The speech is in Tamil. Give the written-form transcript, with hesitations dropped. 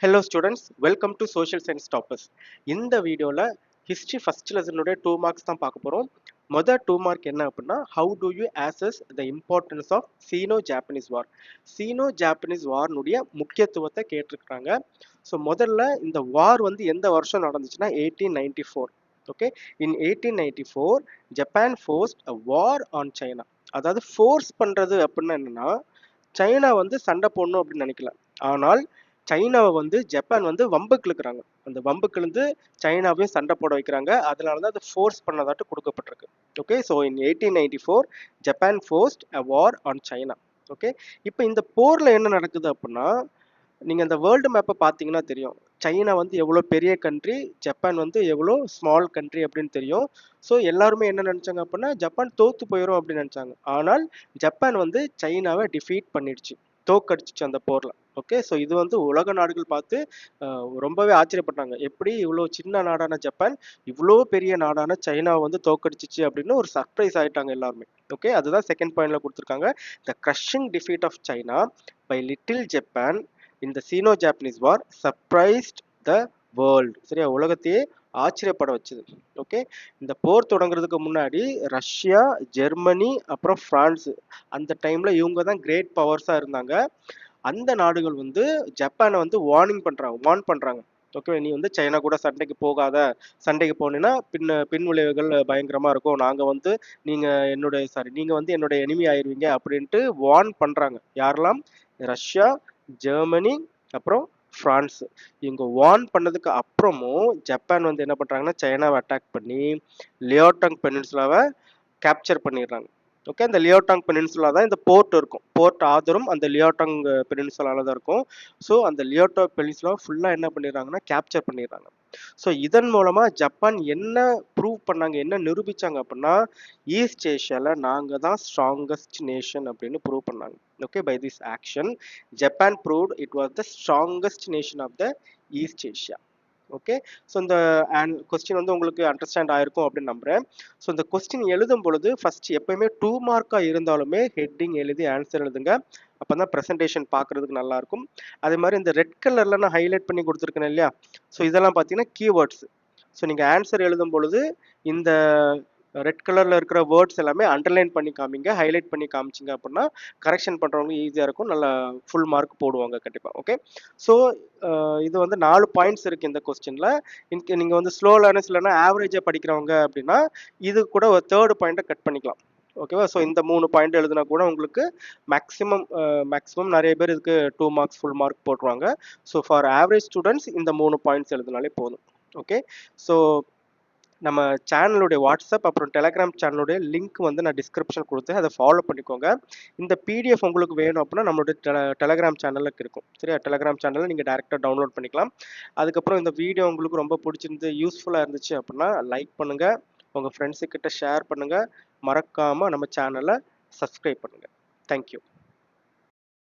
Hello students, welcome to Social Science Toppers. இந்த வீடியோல ஹிஸ்டரி ஃபர்ஸ்ட் லெசனுடைய 2 மார்க்ஸ் தான் பார்க்க போறோம். மொதல் 2 மார்க் என்ன அப்படின்னா how do you assess the importance of Sino-Japanese War? Sino-Japanese வார்னுடைய முக்கியத்துவத்தை கேட்டிருக்காங்க. ஸோ முதல்ல இந்த வார் வந்து எந்த வருஷம் நடந்துச்சுன்னா 1894. Okay, in 1894 Japan forced a war on China. அதாவது ஃபோர்ஸ் பண்றது அப்படின்னா என்னன்னா சைனா வந்து சண்டை போடணும் அப்படின்னு நினைக்கல, ஆனால் சைனாவை வந்து ஜப்பான் வந்து வம்புக்கு இழுக்கிறாங்க. அந்த வம்புக்கு இழுந்து சைனாவையும் சண்டை போட வைக்கிறாங்க. அதனால தான் அது ஃபோர்ஸ் பண்ணதாட்டு கொடுக்கப்பட்டிருக்கு. Okay, so in 1894 Japan forced a war on China. Okay, இப்போ இந்த போரில் என்ன நடக்குது அப்படின்னா நீங்கள் இந்த வேர்ல்டு மேப்பை பார்த்தீங்கன்னா தெரியும். சைனா வந்து எவ்வளோ பெரிய கண்ட்ரி, ஜப்பான் வந்து எவ்வளோ ஸ்மால் கண்ட்ரி அப்படின்னு தெரியும். ஸோ எல்லாருமே என்ன நினச்சாங்க அப்படின்னா ஜப்பான் தோத்து போயிடும் அப்படின்னு நினச்சாங்க. ஆனால் ஜப்பான் வந்து சைனாவை டிஃபீட் பண்ணிடுச்சு, தோக்கடிச்சிச்சு அந்த போரில். ஓகே, ஸோ இது வந்து உலக நாடுகள் பார்த்து ரொம்பவே ஆச்சரியப்பட்டாங்க. எப்படி இவ்வளோ சின்ன நாடான ஜப்பான் இவ்வளோ பெரிய நாடான சைனாவை வந்து தோக்கடிச்சிச்சு அப்படின்னு ஒரு சர்ப்ரைஸ் ஆகிட்டாங்க எல்லாருமே. ஓகே, அதுதான் செகண்ட் பாயிண்ட்ல கொடுத்துருக்காங்க. The crushing defeat of China by little Japan இந்த Sino Japanese war surprised the world. சரியா, உலகத்தையே ஆச்சரியப்பட வச்சுது. ஓகே, இந்த போர் தொடங்குறதுக்கு முன்னாடி ரஷ்யா, ஜெர்மனி, அப்புறம் பிரான்ஸ், அந்த டைம்ல இவங்க தான் கிரேட் பவர்ஸா இருந்தாங்க. அந்த நாடுகள் வந்து ஜப்பானை வந்து வார்ன் பண்றாங்க. ஓகே, நீ வந்து சைனா கூட சண்டைக்கு போகாத, சண்டைக்கு போனீங்கன்னா பின் விளைவுகள் பயங்கரமா இருக்கும், நாங்க வந்து நீங்க வந்து என்னோட எனிமி ஆயிருவீங்க அப்படின்ட்டு வார்ன் பண்றாங்க. யாரெல்லாம்? ரஷ்யா, ஜெர்மனி, அப்புறம் பிரான்ஸ். இவங்க வார்ன் பண்ணதுக்கு அப்புறமும் ஜப்பான் வந்து என்ன பண்றாங்கன்னா சைனாவை அட்டாக் பண்ணி லியோடாங் பெனின்சுலாவை கேப்சர் பண்ணிடுறாங்க. ஓகே, அந்த லியோடாங் பெனின்சுலா தான் இந்த போர்ட் இருக்கும். போர்ட் ஆதரும் அந்த லியோடாங் பெனின்சுலால தான் இருக்கும். ஸோ அந்த லியோடாங் பெனின்சுலா ஃபுல்லாக என்ன பண்ணிடுறாங்கன்னா கேப்சர் பண்ணிடுறாங்க. ஸோ இதன் மூலமா ஜப்பான் என்ன ப்ரூவ் பண்ணாங்க, என்ன நிரூபிச்சாங்க அப்படின்னா ஈஸ்ட் ஏஷியாவில் நாங்கள் தான் ஸ்ட்ராங்கஸ்ட் நேஷன் அப்படின்னு ப்ரூவ் பண்ணாங்க. Okay, by this action Japan proved it was the strongest nation of the East Asia. Okay, so இந்த கொஸ்டின் வந்து உங்களுக்கு அண்டர்ஸ்டாண்ட் ஆயிருக்கும் அப்படின்னு நம்புறேன். ஸோ இந்த கொஸ்டின் எழுதும் பொழுது ஃபர்ஸ்ட் எப்பயுமே 2 மார்க்காக இருந்தாலுமே ஹெட்டிங் எழுதி ஆன்சர் எழுதுங்க. அப்போ தான் ப்ரெசன்டேஷன் பார்க்குறதுக்கு நல்லாயிருக்கும். அதே மாதிரி இந்த ரெட் கலரில் நான் ஹைலைட் பண்ணி கொடுத்துருக்கேன் இல்லையா, ஸோ இதெல்லாம் பார்த்தீங்கன்னா கீவேர்ட்ஸ். ஸோ நீங்கள் ஆன்சர் எழுதும் பொழுது இந்த ரெட் கலரில் இருக்கிற வேர்ட்ஸ் எல்லாமே அண்டர்லைன் பண்ணி காமிங்க, ஹைலைட் பண்ணி காமிச்சிங்க அப்படின்னா கரெக்ஷன் பண்ணுறவங்க ஈஸியாக இருக்கும், நல்லா ஃபுல் மார்க் போடுவாங்க கண்டிப்பாக. ஓகே, ஸோ இது வந்து 4 பாயிண்ட்ஸ் இருக்குது இந்த கொஸ்டினில். நீங்கள் வந்து ஸ்லோ லேர்னர்ஸ் இல்லைன்னா ஆவரேஜாக படிக்கிறவங்க அப்படின்னா இது கூட ஒரு 3rd பாயிண்ட்டை கட் பண்ணிக்கலாம். ஓகேவா, ஸோ இந்த 3 பாயிண்ட் எழுதுனா கூட உங்களுக்கு மேக்ஸிமம் நிறைய பேர் இதுக்கு 2 மார்க்ஸ் ஃபுல் மார்க் போட்டுருவாங்க. ஸோ ஃபார் ஆவரேஜ் ஸ்டூடெண்ட்ஸ் இந்த 3 பாயிண்ட்ஸ் எழுதினாலே போதும். ஓகே, ஸோ நம்ம சேனலுடைய வாட்ஸ்அப் அப்புறம் டெலகிராம் சேனலுடைய லிங்க் வந்து நான் டிஸ்கிரிப்ஷன் கொடுத்து அதை ஃபாலோ பண்ணிக்கோங்க. இந்த பிடிஎஃப் உங்களுக்கு வேணும் அப்படின்னா நம்மளுடைய டெலகிராம் சேனலுக்கு இருக்கும். சரியா, டெலகிராம் சேனலில் நீங்கள் டேரெக்டாக டவுன்லோட் பண்ணிக்கலாம். அதுக்கப்புறம் இந்த வீடியோ உங்களுக்கு ரொம்ப பிடிச்சிருந்து யூஸ்ஃபுல்லாக இருந்துச்சு அப்படின்னா லைக் பண்ணுங்கள், உங்கள் ஃப்ரெண்ட்ஸுக்கிட்ட ஷேர் பண்ணுங்கள், மறக்காமல் நம்ம சேனலை சப்ஸ்கிரைப் பண்ணுங்கள். தேங்க்யூ.